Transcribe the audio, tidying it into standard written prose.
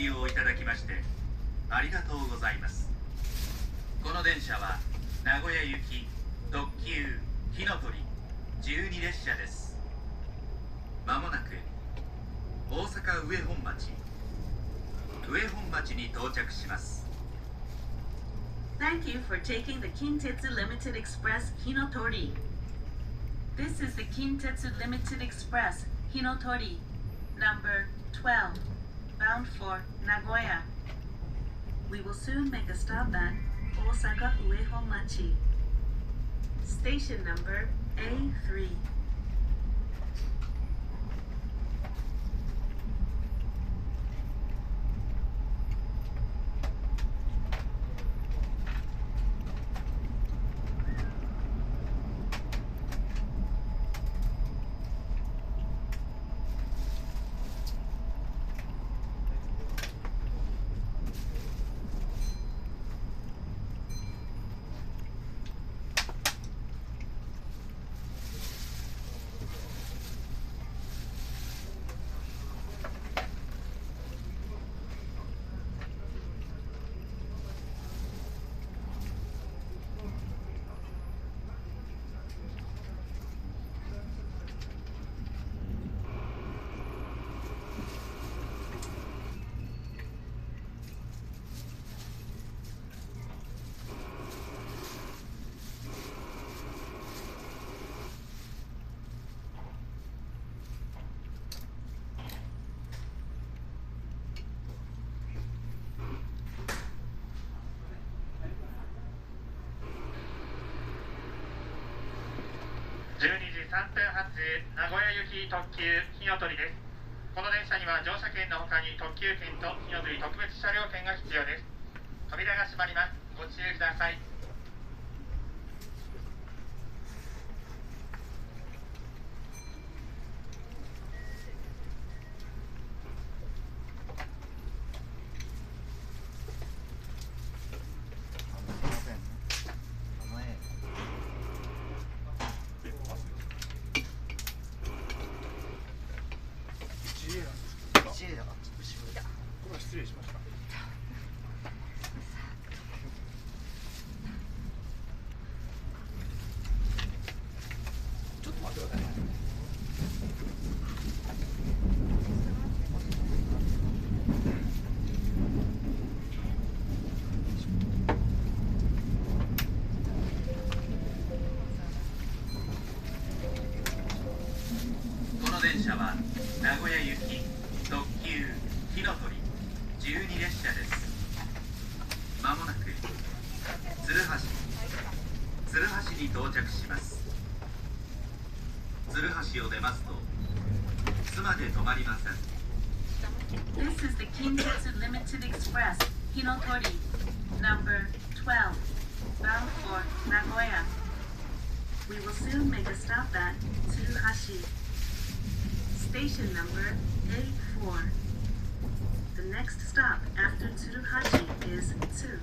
利用いただきましてありがとうございます。この電車は名古屋行き特急火の鳥12列車です。まもなく大阪上本町に到着します。 Thank you for taking the Kintetsu Limited Express Hinotori. This is the Kintetsu Limited Express Hinotori, number 12, bound for Nagoya. We will soon make a stop at Osaka Uehonmachi. Station number A3. 12時3分発名古屋行き特急ひのとりです。この電車には乗車券の他に特急券とひのとり特別車両券が必要です。扉が閉まります。ご注意ください。失礼しました。ちょっと待ってくださいね。この電車は名古屋行き特急火の鳥12列車です。まもなく鶴橋に到着します。鶴橋を出ますと津まで止まりません。 This is the Kintetsu Limited Express Hinotori, number 12, bound for Nagoya. We will soon make a stop at Tsuruhashi. Station number A4. The next stop after Tsuruhashi is 2.